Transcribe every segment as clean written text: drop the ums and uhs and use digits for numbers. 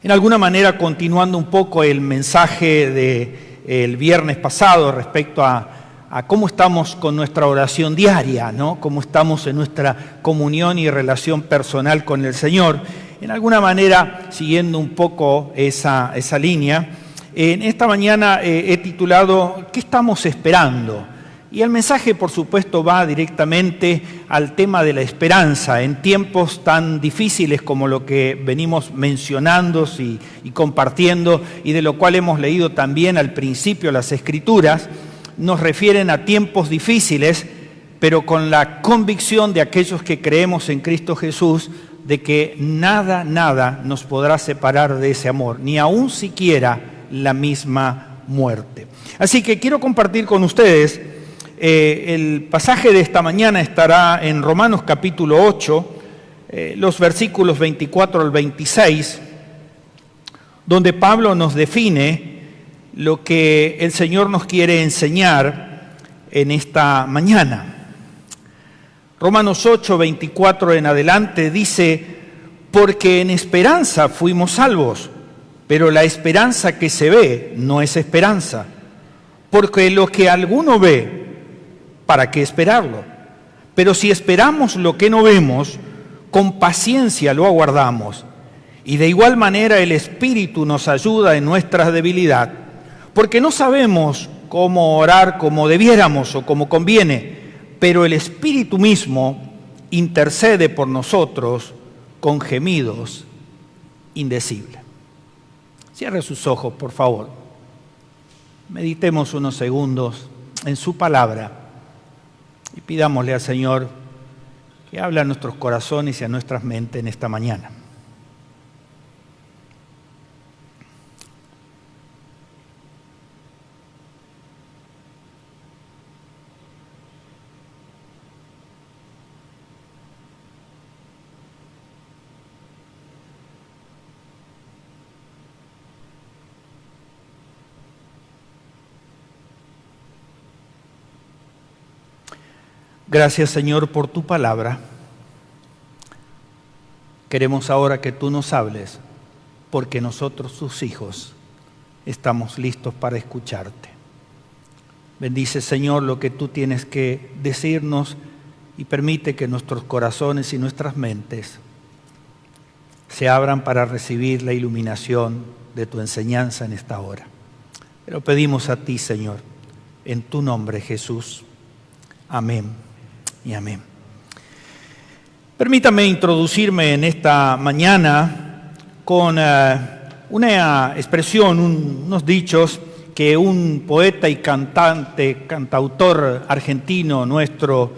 En alguna manera, continuando un poco el mensaje del viernes pasado respecto a cómo estamos con nuestra oración diaria, ¿no? Cómo estamos en nuestra comunión y relación personal con el Señor. En alguna manera, siguiendo un poco esa línea, en esta mañana he titulado ¿Qué estamos esperando? Y el mensaje, por supuesto, va directamente al tema de la esperanza en tiempos tan difíciles como lo que venimos mencionando y compartiendo, y de lo cual hemos leído también al principio las Escrituras. Nos refieren a tiempos difíciles, pero con la convicción de aquellos que creemos en Cristo Jesús, de que nada nos podrá separar de ese amor, ni aun siquiera la misma muerte. Así que quiero compartir con ustedes. El pasaje de esta mañana estará en Romanos capítulo 8, los versículos 24 al 26, donde Pablo nos define lo que el Señor nos quiere enseñar en esta mañana. Romanos 8, 24 en adelante dice: porque en esperanza fuimos salvos, pero la esperanza que se ve no es esperanza, porque lo que alguno ve, ¿para qué esperarlo? Pero si esperamos lo que no vemos, con paciencia lo aguardamos. Y de igual manera el Espíritu nos ayuda en nuestra debilidad, porque no sabemos cómo orar como debiéramos o como conviene, pero el Espíritu mismo intercede por nosotros con gemidos indecibles. Cierre sus ojos, por favor. Meditemos unos segundos en su palabra. Y pidámosle al Señor que hable a nuestros corazones y a nuestras mentes en esta mañana. Gracias, Señor, por tu palabra. Queremos ahora que tú nos hables, porque nosotros, tus hijos, estamos listos para escucharte. Bendice, Señor, lo que tú tienes que decirnos y permite que nuestros corazones y nuestras mentes se abran para recibir la iluminación de tu enseñanza en esta hora. Pero pedimos a ti, Señor, en tu nombre, Jesús. Amén. Y amén. Permítame introducirme en esta mañana con una expresión, unos dichos que un poeta y cantautor argentino nuestro,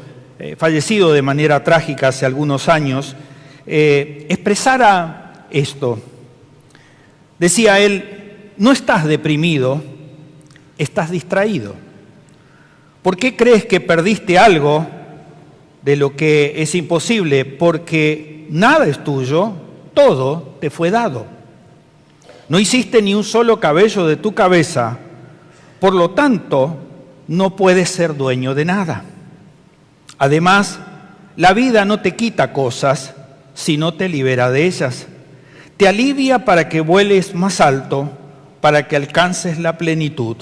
fallecido de manera trágica hace algunos años, expresara esto. Decía él: no estás deprimido, estás distraído. ¿Por qué crees que perdiste algo de lo que es imposible? Porque nada es tuyo, todo te fue dado. No hiciste ni un solo cabello de tu cabeza, por lo tanto, no puedes ser dueño de nada. Además, la vida no te quita cosas, sino te libera de ellas. Te alivia para que vueles más alto, para que alcances la plenitud.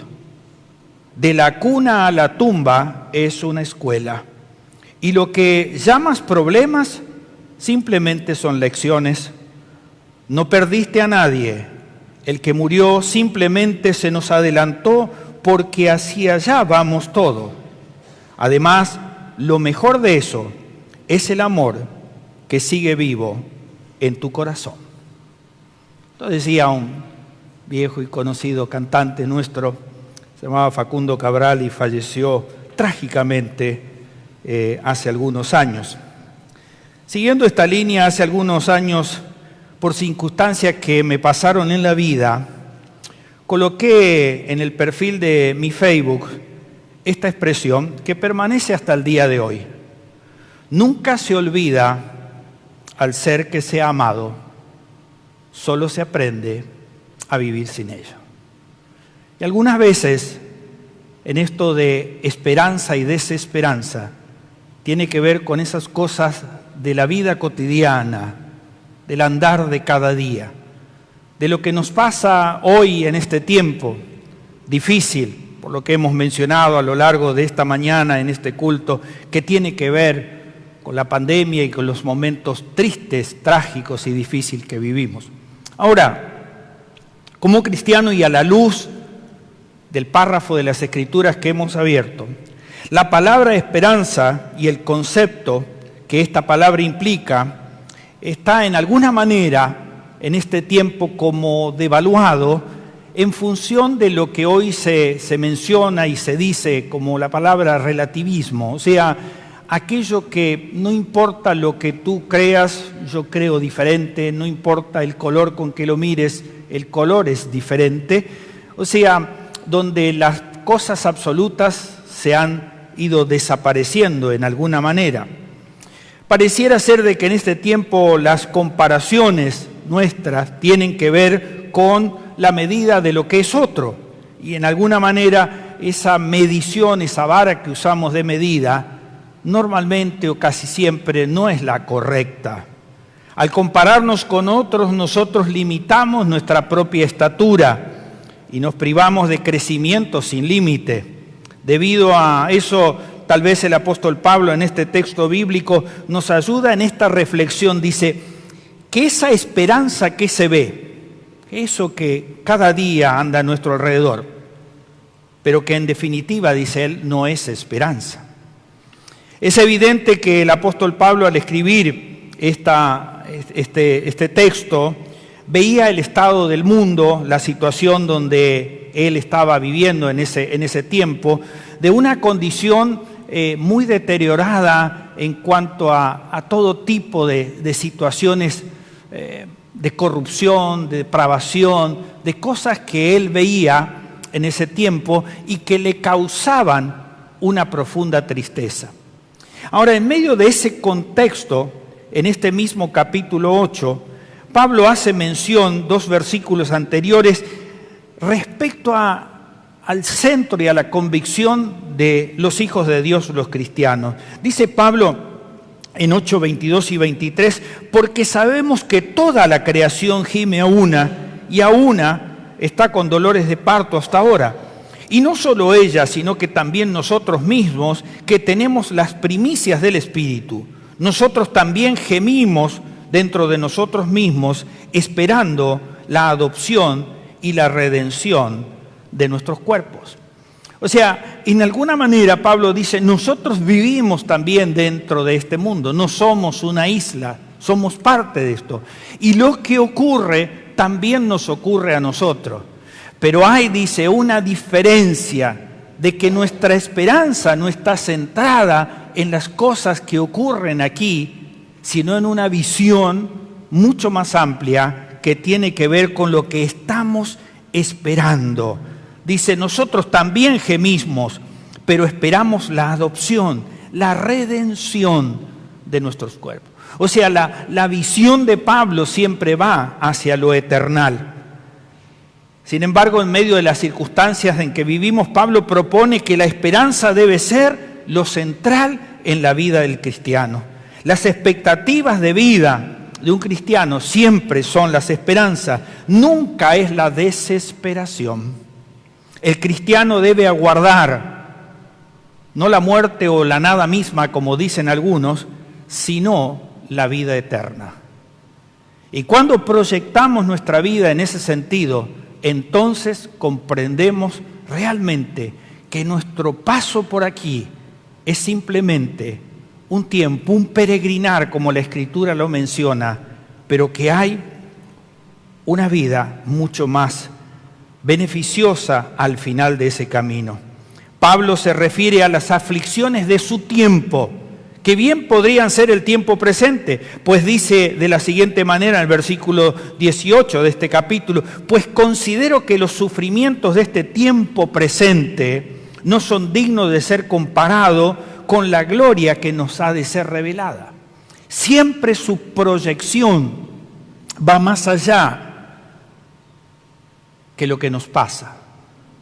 De la cuna a la tumba es una escuela. Y lo que llamas problemas simplemente son lecciones. No perdiste a nadie. El que murió simplemente se nos adelantó porque hacia allá vamos todos. Además, lo mejor de eso es el amor que sigue vivo en tu corazón. Esto decía un viejo y conocido cantante nuestro, se llamaba Facundo Cabral y falleció trágicamente hace algunos años. Siguiendo esta línea, hace algunos años, por circunstancias que me pasaron en la vida, coloqué en el perfil de mi Facebook esta expresión que permanece hasta el día de hoy. Nunca se olvida al ser que se ha amado, solo se aprende a vivir sin ello. Y algunas veces, en esto de esperanza y desesperanza, tiene que ver con esas cosas de la vida cotidiana, del andar de cada día, de lo que nos pasa hoy en este tiempo difícil, por lo que hemos mencionado a lo largo de esta mañana en este culto, que tiene que ver con la pandemia y con los momentos tristes, trágicos y difíciles que vivimos. Ahora, como cristiano y a la luz del párrafo de las Escrituras que hemos abierto, la palabra esperanza y el concepto que esta palabra implica está en alguna manera en este tiempo como devaluado en función de lo que hoy se menciona y se dice como la palabra relativismo, o sea, aquello que no importa lo que tú creas, yo creo diferente, no importa el color con que lo mires, el color es diferente, o sea, donde las cosas absolutas se han ido desapareciendo en alguna manera. Pareciera ser de que en este tiempo las comparaciones nuestras tienen que ver con la medida de lo que es otro, y en alguna manera esa medición, esa vara que usamos de medida, normalmente o casi siempre no es la correcta. Al compararnos con otros, nosotros limitamos nuestra propia estatura y nos privamos de crecimiento sin límite. Debido a eso, tal vez el apóstol Pablo en este texto bíblico nos ayuda en esta reflexión. Dice que esa esperanza que se ve, eso que cada día anda a nuestro alrededor, pero que en definitiva, dice él, no es esperanza. Es evidente que el apóstol Pablo al escribir este texto veía el estado del mundo, la situación donde él estaba viviendo en ese tiempo, de una condición muy deteriorada en cuanto a todo tipo de situaciones de corrupción, de depravación, de cosas que él veía en ese tiempo y que le causaban una profunda tristeza. Ahora, en medio de ese contexto, en este mismo capítulo 8, Pablo hace mención, 2 versículos anteriores, respecto al centro y a la convicción de los hijos de Dios, los cristianos. Dice Pablo en 8, 22 y 23, porque sabemos que toda la creación gime a una, y a una está con dolores de parto hasta ahora. Y no solo ella, sino que también nosotros mismos, que tenemos las primicias del Espíritu. Nosotros también gemimos dentro de nosotros mismos, esperando la adopción y la redención de nuestros cuerpos. O sea, en alguna manera Pablo dice, nosotros vivimos también dentro de este mundo, no somos una isla, somos parte de esto. Y lo que ocurre también nos ocurre a nosotros. Pero hay, dice, una diferencia de que nuestra esperanza no está centrada en las cosas que ocurren aquí, sino en una visión mucho más amplia que tiene que ver con lo que estamos esperando. Dice, nosotros también gemimos, pero esperamos la adopción, la redención de nuestros cuerpos. O sea, la visión de Pablo siempre va hacia lo eternal. Sin embargo, en medio de las circunstancias en que vivimos, Pablo propone que la esperanza debe ser lo central en la vida del cristiano. Las expectativas de vida de un cristiano siempre son las esperanzas, nunca es la desesperación. El cristiano debe aguardar no la muerte o la nada misma, como dicen algunos, sino la vida eterna. Y cuando proyectamos nuestra vida en ese sentido, entonces comprendemos realmente que nuestro paso por aquí es simplemente un tiempo, un peregrinar, como la Escritura lo menciona, pero que hay una vida mucho más beneficiosa al final de ese camino. Pablo se refiere a las aflicciones de su tiempo, que bien podrían ser el tiempo presente, pues dice de la siguiente manera en el versículo 18 de este capítulo, pues considero que los sufrimientos de este tiempo presente no son dignos de ser comparados con la gloria que nos ha de ser revelada. Siempre su proyección va más allá que lo que nos pasa.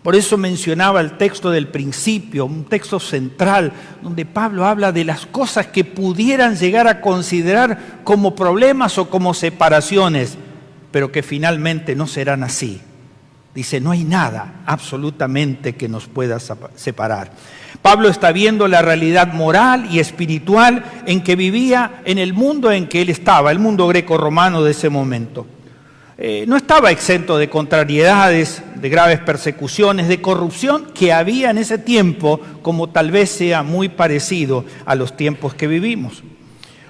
Por eso mencionaba el texto del principio, un texto central, donde Pablo habla de las cosas que pudieran llegar a considerar como problemas o como separaciones, pero que finalmente no serán así. Dice, no hay nada absolutamente que nos pueda separar. Pablo está viendo la realidad moral y espiritual en que vivía en el mundo en que él estaba, el mundo greco-romano de ese momento. No estaba exento de contrariedades, de graves persecuciones, de corrupción que había en ese tiempo, como tal vez sea muy parecido a los tiempos que vivimos.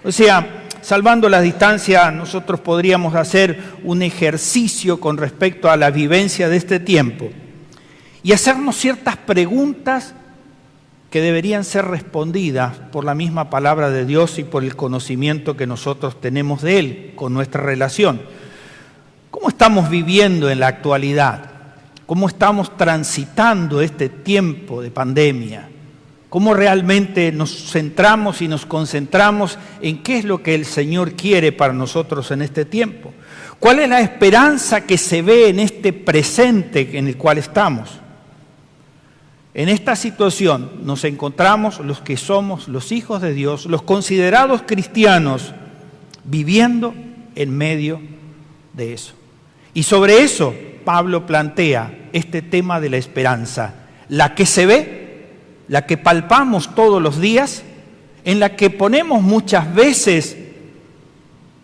O sea, salvando la distancia, nosotros podríamos hacer un ejercicio con respecto a la vivencia de este tiempo y hacernos ciertas preguntas que deberían ser respondidas por la misma palabra de Dios y por el conocimiento que nosotros tenemos de Él con nuestra relación. ¿Cómo estamos viviendo en la actualidad? ¿Cómo estamos transitando este tiempo de pandemia? ¿Cómo realmente nos centramos y nos concentramos en qué es lo que el Señor quiere para nosotros en este tiempo? ¿Cuál es la esperanza que se ve en este presente en el cual estamos? En esta situación nos encontramos los que somos los hijos de Dios, los considerados cristianos, viviendo en medio de eso. Y sobre eso Pablo plantea este tema de la esperanza, la que se ve, la que palpamos todos los días, en la que ponemos muchas veces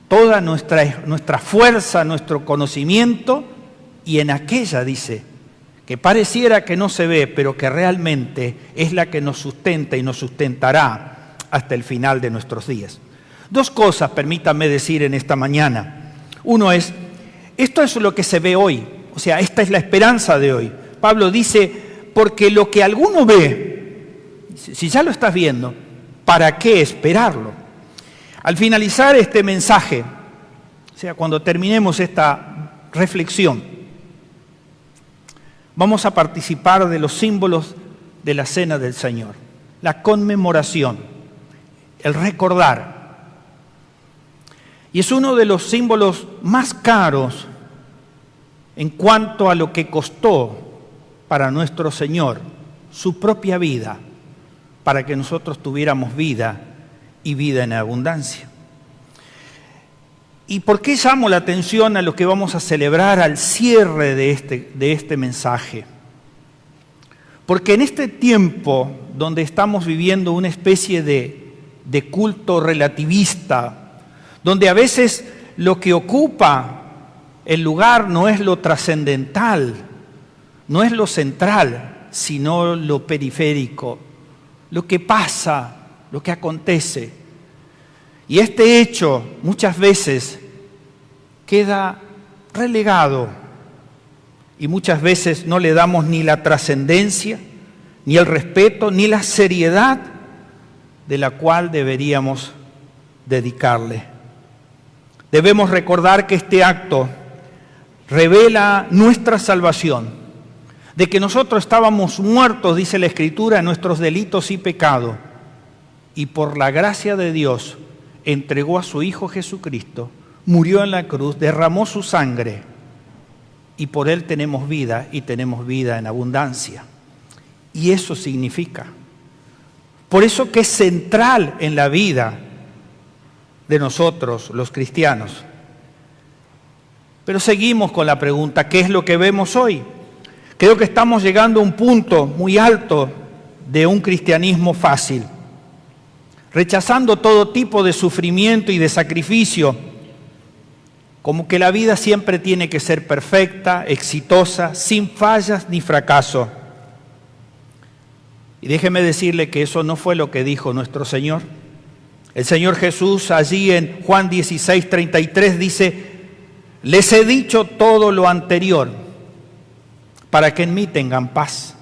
toda nuestra fuerza, nuestro conocimiento, y en aquella, dice, que pareciera que no se ve, pero que realmente es la que nos sustenta y nos sustentará hasta el final de nuestros días. Dos cosas, permítanme decir en esta mañana. Uno es, esto es lo que se ve hoy, o sea, esta es la esperanza de hoy. Pablo dice, porque lo que alguno ve, si ya lo estás viendo, ¿para qué esperarlo? Al finalizar este mensaje, o sea, cuando terminemos esta reflexión, vamos a participar de los símbolos de la Cena del Señor, la conmemoración, el recordar. Y es uno de los símbolos más caros en cuanto a lo que costó para nuestro Señor su propia vida, para que nosotros tuviéramos vida y vida en abundancia. ¿Y por qué llamo la atención a lo que vamos a celebrar al cierre de este mensaje? Porque en este tiempo donde estamos viviendo una especie de culto relativista, donde a veces lo que ocupa el lugar no es lo trascendental, no es lo central, sino lo periférico, lo que pasa, lo que acontece. Y este hecho muchas veces queda relegado y muchas veces no le damos ni la trascendencia, ni el respeto, ni la seriedad de la cual deberíamos dedicarle. Debemos recordar que este acto revela nuestra salvación, de que nosotros estábamos muertos, dice la Escritura, en nuestros delitos y pecados, y por la gracia de Dios entregó a su Hijo Jesucristo, murió en la cruz, derramó su sangre, y por Él tenemos vida, y tenemos vida en abundancia. Y eso significa, por eso que es central en la vida de nosotros, los cristianos. Pero seguimos con la pregunta, ¿qué es lo que vemos hoy? Creo que estamos llegando a un punto muy alto de un cristianismo fácil, rechazando todo tipo de sufrimiento y de sacrificio, como que la vida siempre tiene que ser perfecta, exitosa, sin fallas ni fracaso. Y déjeme decirle que eso no fue lo que dijo nuestro Señor. El Señor Jesús allí en Juan 16:33 dice, les he dicho todo lo anterior para que en mí tengan paz.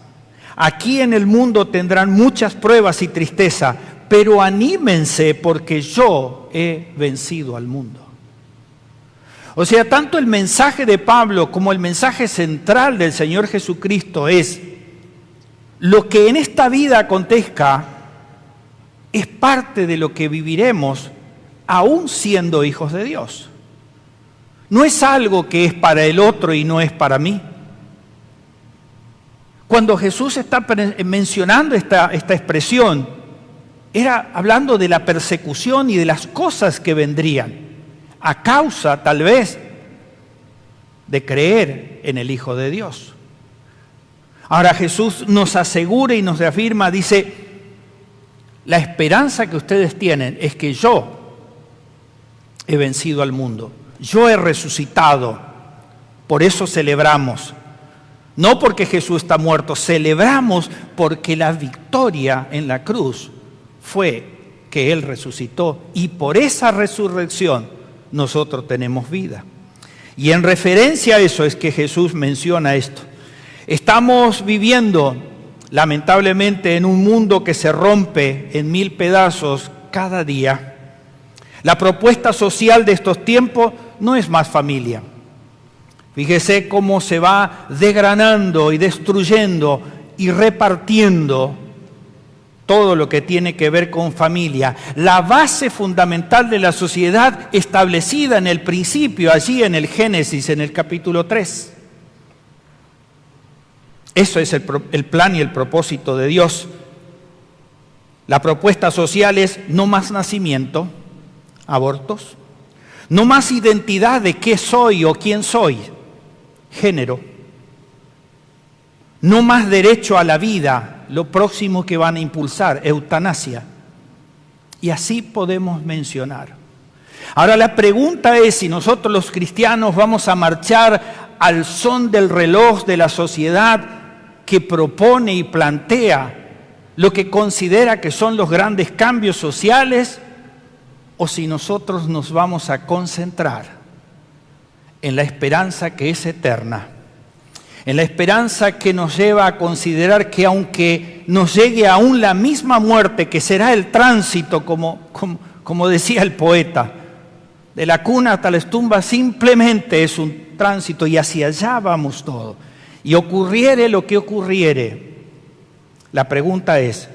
Aquí en el mundo tendrán muchas pruebas y tristeza, pero anímense porque yo he vencido al mundo. O sea, tanto el mensaje de Pablo como el mensaje central del Señor Jesucristo es, lo que en esta vida acontezca es parte de lo que viviremos aún siendo hijos de Dios. No es algo que es para el otro y no es para mí. Cuando Jesús está mencionando esta expresión, era hablando de la persecución y de las cosas que vendrían, a causa tal vez de creer en el Hijo de Dios. Ahora Jesús nos asegura y nos reafirma, dice, la esperanza que ustedes tienen es que yo he vencido al mundo, yo he resucitado, por eso celebramos. No porque Jesús está muerto, celebramos porque la victoria en la cruz fue que Él resucitó y por esa resurrección nosotros tenemos vida. Y en referencia a eso es que Jesús menciona esto. Estamos viviendo, lamentablemente, en un mundo que se rompe en 1000 pedazos cada día. La propuesta social de estos tiempos no es más familia. Fíjese cómo se va desgranando y destruyendo y repartiendo todo lo que tiene que ver con familia. La base fundamental de la sociedad establecida en el principio, allí en el Génesis, en el capítulo 3. Eso es el plan y el propósito de Dios. La propuesta social es no más nacimiento, abortos, no más identidad de qué soy o quién soy, género, no más derecho a la vida, lo próximo que van a impulsar, eutanasia. Y así podemos mencionar. Ahora la pregunta es si nosotros los cristianos vamos a marchar al son del reloj de la sociedad que propone y plantea lo que considera que son los grandes cambios sociales, o si nosotros nos vamos a concentrar en la esperanza que es eterna, en la esperanza que nos lleva a considerar que aunque nos llegue aún la misma muerte, que será el tránsito, como decía el poeta, de la cuna hasta la tumba simplemente es un tránsito y hacia allá vamos todos. Y ocurriere lo que ocurriere, la pregunta es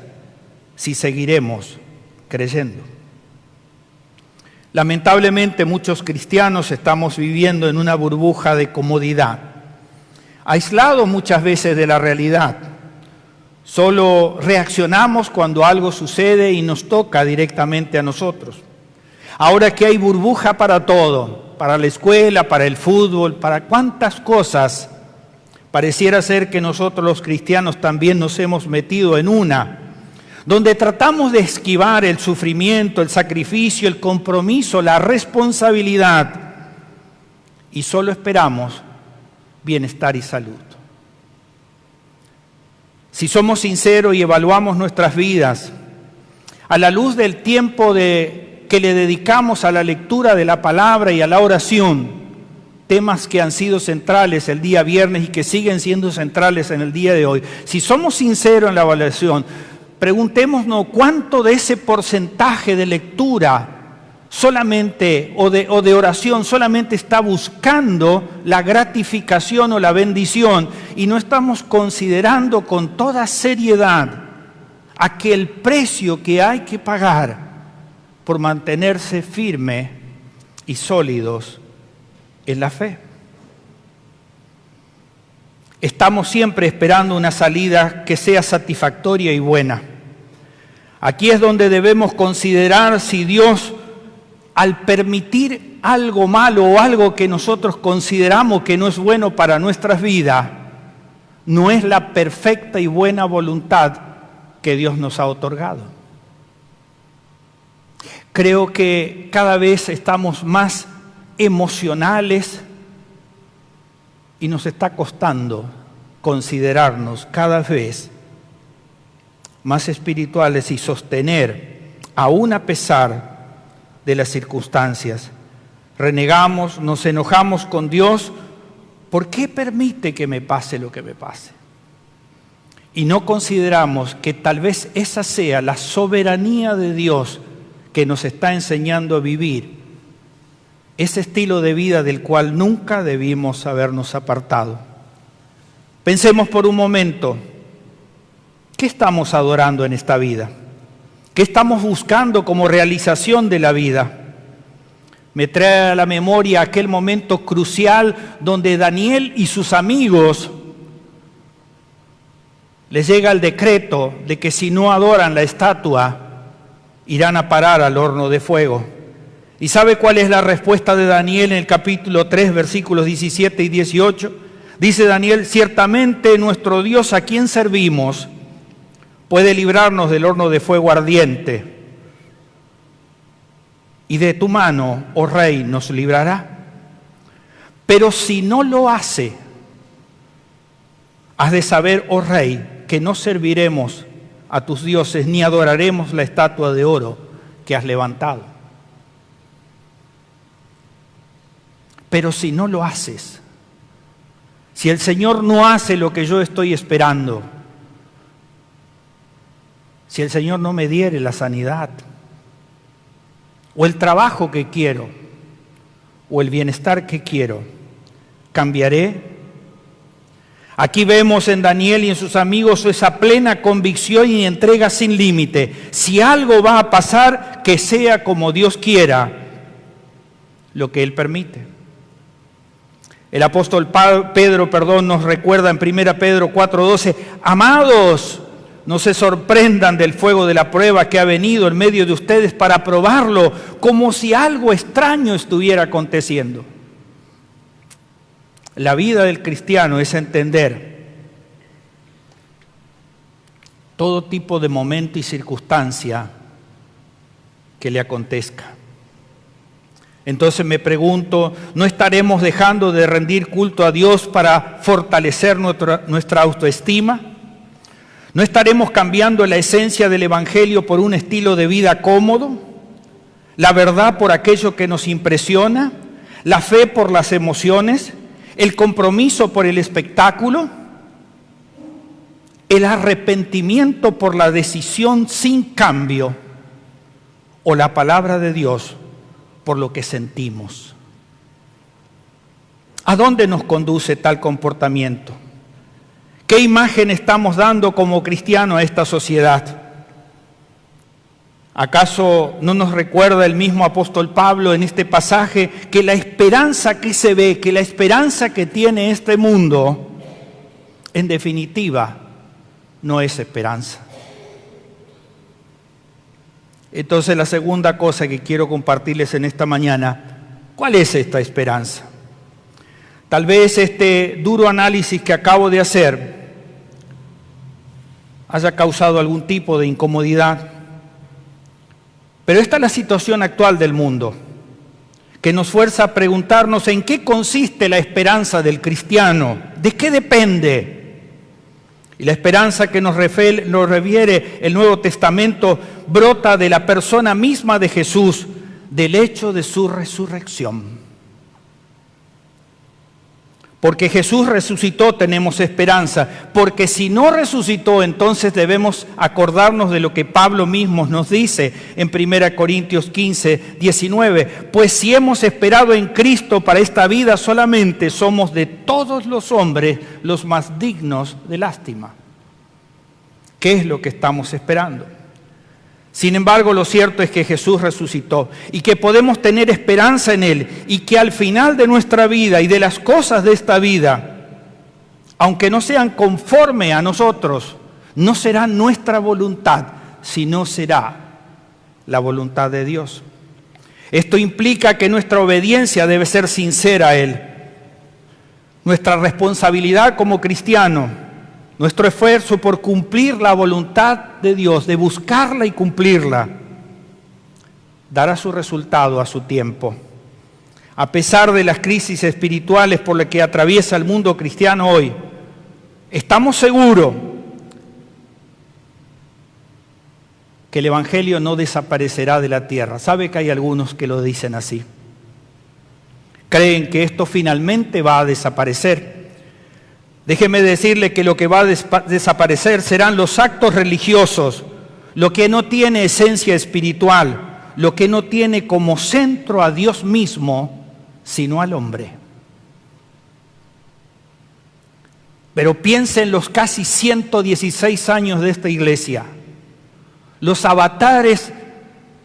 si seguiremos creyendo. Lamentablemente muchos cristianos estamos viviendo en una burbuja de comodidad, aislados muchas veces de la realidad. Solo reaccionamos cuando algo sucede y nos toca directamente a nosotros. Ahora que hay burbuja para todo, para la escuela, para el fútbol, para cuántas cosas, pareciera ser que nosotros los cristianos también nos hemos metido en una, donde tratamos de esquivar el sufrimiento, el sacrificio, el compromiso, la responsabilidad, y solo esperamos bienestar y salud. Si somos sinceros y evaluamos nuestras vidas a la luz del tiempo que le dedicamos a la lectura de la palabra y a la oración, temas que han sido centrales el día viernes y que siguen siendo centrales en el día de hoy, si somos sinceros en la evaluación, preguntémonos cuánto de ese porcentaje de lectura solamente o de oración solamente está buscando la gratificación o la bendición y no estamos considerando con toda seriedad aquel precio que hay que pagar por mantenerse firme y sólidos en la fe. Estamos siempre esperando una salida que sea satisfactoria y buena. Aquí es donde debemos considerar si Dios, al permitir algo malo o algo que nosotros consideramos que no es bueno para nuestras vidas, no es la perfecta y buena voluntad que Dios nos ha otorgado. Creo que cada vez estamos más emocionales y nos está costando considerarnos cada vez más espirituales y sostener, aún a pesar de las circunstancias. Renegamos, nos enojamos con Dios. ¿Por qué permite que me pase lo que me pase? Y no consideramos que tal vez esa sea la soberanía de Dios que nos está enseñando a vivir ese estilo de vida del cual nunca debimos habernos apartado. Pensemos por un momento, ¿qué estamos adorando en esta vida? ¿Qué estamos buscando como realización de la vida? Me trae a la memoria aquel momento crucial donde Daniel y sus amigos les llega el decreto de que si no adoran la estatua, irán a parar al horno de fuego. ¿Y sabe cuál es la respuesta de Daniel en el capítulo 3, versículos 17 y 18? Dice Daniel: ciertamente nuestro Dios, a quien servimos, puede librarnos del horno de fuego ardiente, y de tu mano, oh rey, nos librará. Pero si no lo hace, has de saber, oh rey, que no serviremos a tus dioses ni adoraremos la estatua de oro que has levantado. Pero si no lo haces, si el Señor no hace lo que yo estoy esperando, si el Señor no me diere la sanidad, o el trabajo que quiero, o el bienestar que quiero, ¿cambiaré? Aquí vemos en Daniel y en sus amigos esa plena convicción y entrega sin límite. Si algo va a pasar, que sea como Dios quiera, lo que Él permite. El apóstol Pedro nos recuerda en 1 Pedro 4:12, amados, no se sorprendan del fuego de la prueba que ha venido en medio de ustedes para probarlo, como si algo extraño estuviera aconteciendo. La vida del cristiano es entender todo tipo de momento y circunstancia que le acontezca. Entonces me pregunto, ¿no estaremos dejando de rendir culto a Dios para fortalecer nuestra autoestima? ¿No estaremos cambiando la esencia del Evangelio por un estilo de vida cómodo? ¿La verdad por aquello que nos impresiona? ¿La fe por las emociones? ¿El compromiso por el espectáculo? ¿El arrepentimiento por la decisión sin cambio? ¿O la palabra de Dios por lo que sentimos? ¿A dónde nos conduce tal comportamiento? ¿Qué imagen estamos dando como cristianos a esta sociedad? ¿Acaso no nos recuerda el mismo apóstol Pablo en este pasaje que la esperanza que se ve, que la esperanza que tiene este mundo, en definitiva, no es esperanza? Entonces, la segunda cosa que quiero compartirles en esta mañana, ¿cuál es esta esperanza? Tal vez este duro análisis que acabo de hacer haya causado algún tipo de incomodidad, pero esta es la situación actual del mundo, que nos fuerza a preguntarnos en qué consiste la esperanza del cristiano, de qué depende. Y la esperanza que nos refiere el Nuevo Testamento brota de la persona misma de Jesús, del hecho de su resurrección. Porque Jesús resucitó, tenemos esperanza. Porque si no resucitó, entonces debemos acordarnos de lo que Pablo mismo nos dice en 1 Corintios 15, 19. Pues si hemos esperado en Cristo para esta vida solamente, somos de todos los hombres los más dignos de lástima. ¿Qué es lo que estamos esperando? Sin embargo, lo cierto es que Jesús resucitó y que podemos tener esperanza en Él y que al final de nuestra vida y de las cosas de esta vida, aunque no sean conforme a nosotros, no será nuestra voluntad, sino será la voluntad de Dios. Esto implica que nuestra obediencia debe ser sincera a Él. Nuestra responsabilidad como cristianos, nuestro esfuerzo por cumplir la voluntad de Dios, de buscarla y cumplirla, dará su resultado a su tiempo. A pesar de las crisis espirituales por las que atraviesa el mundo cristiano hoy, estamos seguros que el Evangelio no desaparecerá de la tierra. ¿Sabe que hay algunos que lo dicen así? Creen que esto finalmente va a desaparecer. Déjeme decirle que lo que va a desaparecer serán los actos religiosos, lo que no tiene esencia espiritual, lo que no tiene como centro a Dios mismo, sino al hombre. Pero piensen en los casi 116 años de esta iglesia, los avatares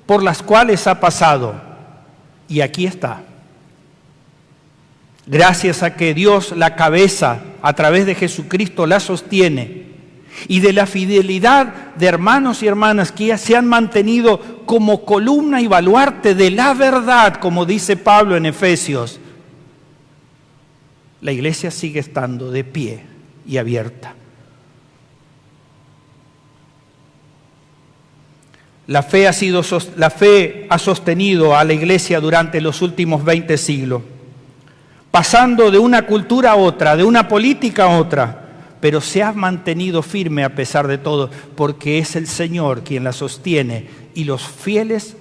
por las cuales ha pasado, y aquí está. Gracias a que Dios, la cabeza, a través de Jesucristo la sostiene, y de la fidelidad de hermanos y hermanas que ya se han mantenido como columna y baluarte de la verdad, como dice Pablo en Efesios, la iglesia sigue estando de pie y abierta. La fe ha sostenido a la iglesia durante los últimos 20 siglos, pasando de una cultura a otra, de una política a otra, pero se ha mantenido firme a pesar de todo, porque es el Señor quien la sostiene y los fieles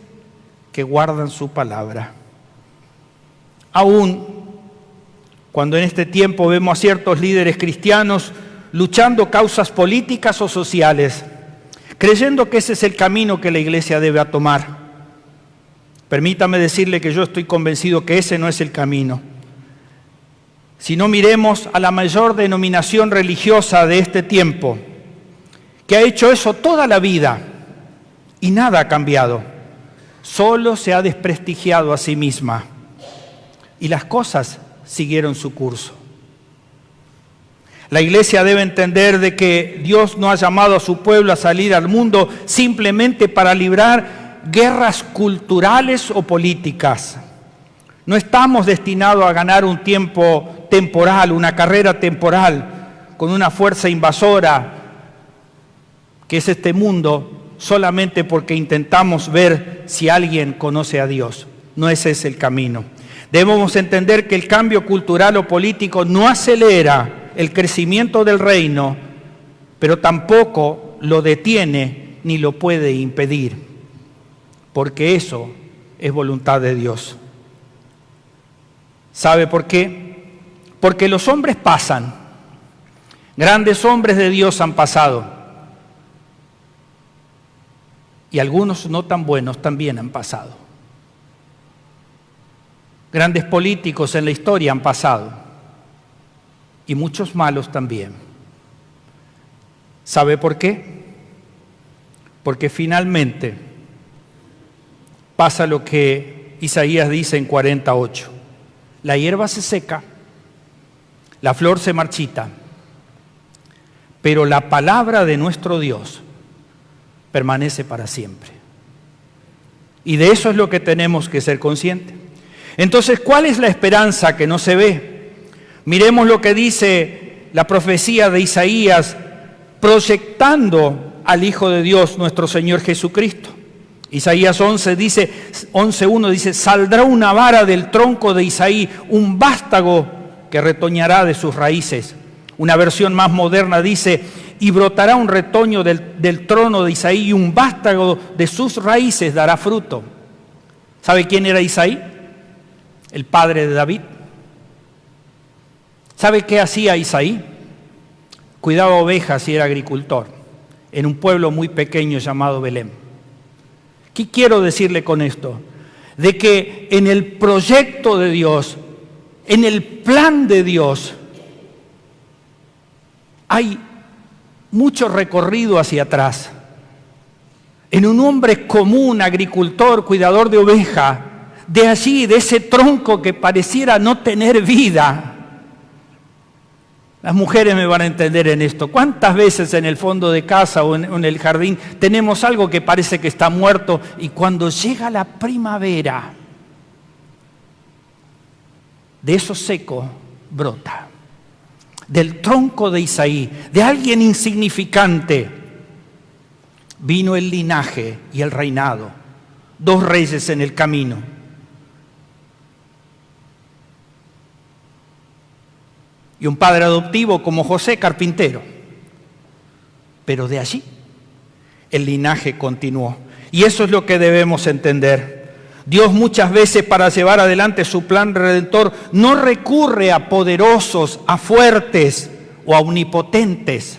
que guardan su palabra. Aún cuando en este tiempo vemos a ciertos líderes cristianos luchando causas políticas o sociales, creyendo que ese es el camino que la iglesia debe tomar. Permítame decirle que yo estoy convencido que ese no es el camino. Si no, miremos a la mayor denominación religiosa de este tiempo, que ha hecho eso toda la vida y nada ha cambiado. Solo se ha desprestigiado a sí misma y las cosas siguieron su curso. La iglesia debe entender de que Dios no ha llamado a su pueblo a salir al mundo simplemente para librar guerras culturales o políticas. No estamos destinados a ganar un tiempo temporal, una carrera temporal, con una fuerza invasora que es este mundo, solamente porque intentamos ver si alguien conoce a Dios. No ese es el camino. Debemos entender que el cambio cultural o político no acelera el crecimiento del reino, pero tampoco lo detiene ni lo puede impedir, porque eso es voluntad de Dios. ¿Sabe por qué? Porque los hombres pasan. Grandes hombres de Dios han pasado. Y algunos no tan buenos también han pasado. Grandes políticos en la historia han pasado. Y muchos malos también. ¿Sabe por qué? Porque finalmente pasa lo que Isaías dice en 48. La hierba se seca, la flor se marchita, pero la palabra de nuestro Dios permanece para siempre. Y de eso es lo que tenemos que ser conscientes. Entonces, ¿cuál es la esperanza que no se ve? Miremos lo que dice la profecía de Isaías, proyectando al Hijo de Dios, nuestro Señor Jesucristo. Isaías 11:1 dice, saldrá una vara del tronco de Isaí, un vástago que retoñará de sus raíces. Una versión más moderna dice, y brotará un retoño del trono de Isaí y un vástago de sus raíces dará fruto. ¿Sabe quién era Isaí? El padre de David. ¿Sabe qué hacía Isaí? Cuidaba ovejas y era agricultor en un pueblo muy pequeño llamado Belén. ¿Qué quiero decirle con esto? De que en el proyecto de Dios, en el plan de Dios, hay mucho recorrido hacia atrás. En un hombre común, agricultor, cuidador de oveja, de allí, de ese tronco que pareciera no tener vida. Las mujeres me van a entender en esto. ¿Cuántas veces en el fondo de casa o en el jardín tenemos algo que parece que está muerto y cuando llega la primavera, de eso seco brota? Del tronco de Isaí, de alguien insignificante, vino el linaje y el reinado. 2 reyes en el camino. Y un padre adoptivo como José, carpintero. Pero de allí el linaje continuó. Y eso es lo que debemos entender. Dios muchas veces, para llevar adelante su plan redentor, no recurre a poderosos, a fuertes o a omnipotentes.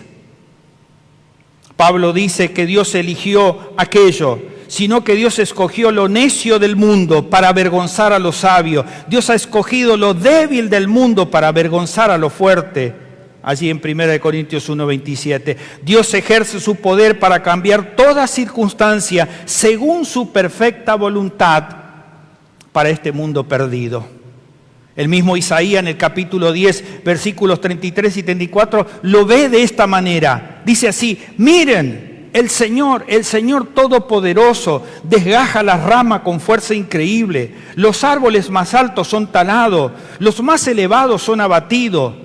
Pablo dice que Dios eligió aquello, sino que Dios escogió lo necio del mundo para avergonzar a lo sabio. Dios ha escogido lo débil del mundo para avergonzar a lo fuerte. Allí en 1 Corintios 1:27. Dios ejerce su poder para cambiar toda circunstancia según su perfecta voluntad para este mundo perdido. El mismo Isaías en el capítulo 10, versículos 33 y 34, lo ve de esta manera. Dice así: miren, el Señor Todopoderoso, desgaja las ramas con fuerza increíble. Los árboles más altos son talados, los más elevados son abatidos.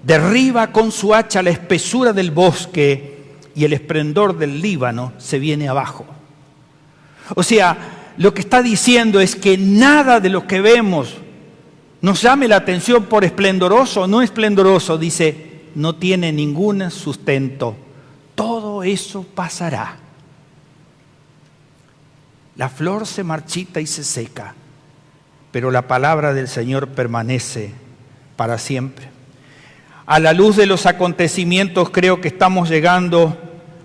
Derriba con su hacha la espesura del bosque y el esplendor del Líbano se viene abajo. O sea, lo que está diciendo es que nada de lo que vemos nos llame la atención por esplendoroso o no esplendoroso. Dice, no tiene ningún sustento. Todo eso pasará. La flor se marchita y se seca, pero la palabra del Señor permanece para siempre. A la luz de los acontecimientos, creo que estamos llegando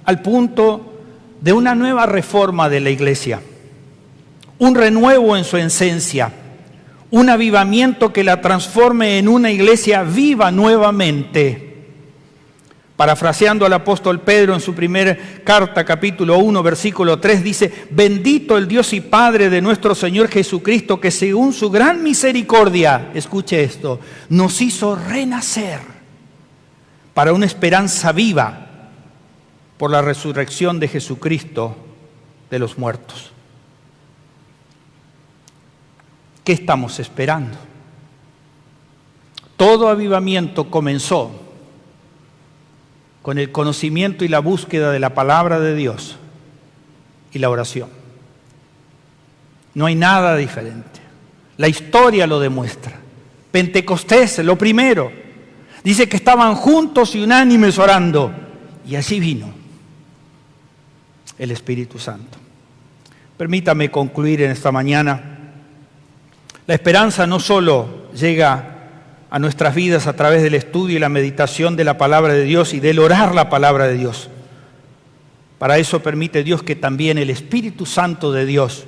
al punto de una nueva reforma de la iglesia, un renuevo en su esencia, un avivamiento que la transforme en una iglesia viva nuevamente. Parafraseando al apóstol Pedro en su primera carta, capítulo 1, versículo 3, dice: bendito el Dios y Padre de nuestro Señor Jesucristo, que según su gran misericordia, escuche esto, nos hizo renacer para una esperanza viva por la resurrección de Jesucristo de los muertos. ¿Qué estamos esperando? Todo avivamiento comenzó con el conocimiento y la búsqueda de la palabra de Dios y la oración. No hay nada diferente. La historia lo demuestra. Pentecostés, lo primero, dice que estaban juntos y unánimes orando, y así vino el Espíritu Santo. Permítame concluir en esta mañana. La esperanza no solo llega a nuestras vidas a través del estudio y la meditación de la palabra de Dios y del orar la palabra de Dios. Para eso permite Dios que también el Espíritu Santo de Dios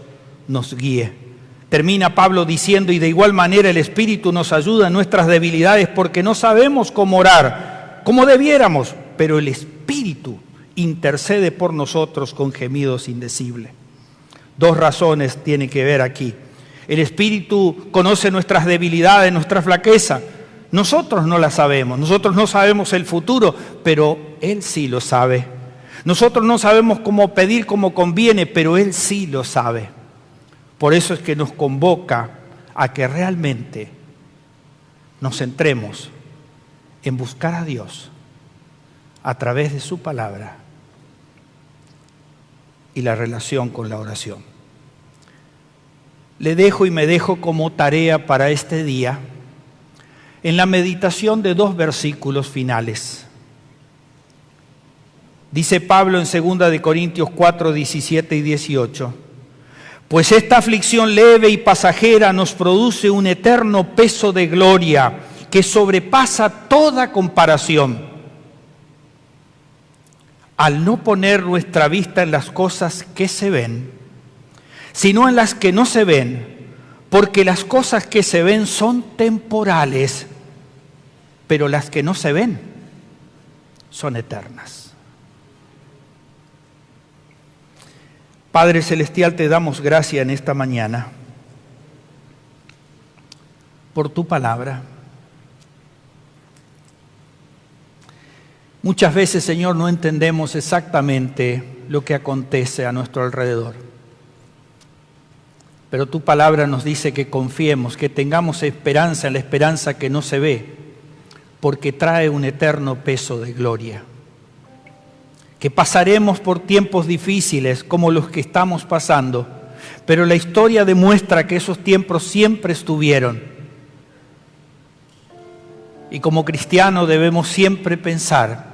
nos guíe. Termina Pablo diciendo: y de igual manera el Espíritu nos ayuda en nuestras debilidades, porque no sabemos cómo orar como debiéramos, pero el Espíritu intercede por nosotros con gemidos indecibles. Dos razones tiene que ver aquí. El Espíritu conoce nuestras debilidades, nuestra flaqueza. Nosotros no la sabemos, nosotros no sabemos el futuro, pero Él sí lo sabe. Nosotros no sabemos cómo pedir como conviene, pero Él sí lo sabe. Por eso es que nos convoca a que realmente nos centremos en buscar a Dios a través de su palabra y la relación con la oración. Le dejo y me dejo como tarea para este día en la meditación de dos versículos finales. Dice Pablo en 2 Corintios 4, 17 y 18: pues esta aflicción leve y pasajera nos produce un eterno peso de gloria que sobrepasa toda comparación, al no poner nuestra vista en las cosas que se ven, sino en las que no se ven, porque las cosas que se ven son temporales, pero las que no se ven son eternas. Padre Celestial, te damos gracias en esta mañana por tu palabra. Muchas veces, Señor, no entendemos exactamente lo que acontece a nuestro alrededor. Pero tu palabra nos dice que confiemos, que tengamos esperanza en la esperanza que no se ve, porque trae un eterno peso de gloria. Que pasaremos por tiempos difíciles como los que estamos pasando, pero la historia demuestra que esos tiempos siempre estuvieron. Y como cristianos debemos siempre pensar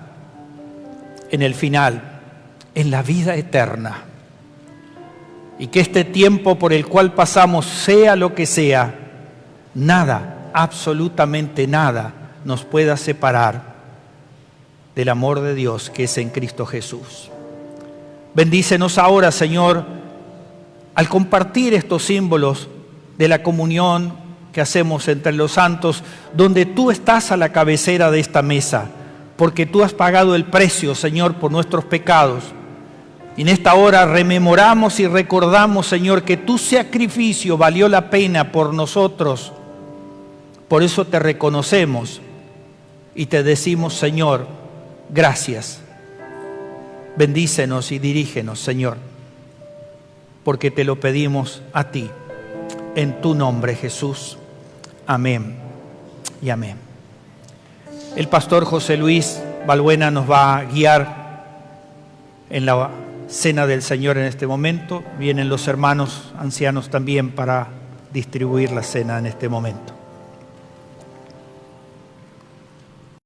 en el final, en la vida eterna. Y que este tiempo por el cual pasamos, sea lo que sea, nada, absolutamente nada, nos pueda separar del amor de Dios que es en Cristo Jesús. Bendícenos ahora, Señor, al compartir estos símbolos de la comunión que hacemos entre los santos, donde tú estás a la cabecera de esta mesa, porque tú has pagado el precio, Señor, por nuestros pecados. Y en esta hora rememoramos y recordamos, Señor, que tu sacrificio valió la pena por nosotros, Por eso te reconocemos y te decimos, Señor, gracias. Bendícenos y dirígenos, Señor, porque te lo pedimos a ti. En tu nombre, Jesús. Amén y amén. El pastor José Luis Balbuena nos va a guiar en la cena del Señor en este momento. Vienen los hermanos ancianos también para distribuir la cena en este momento.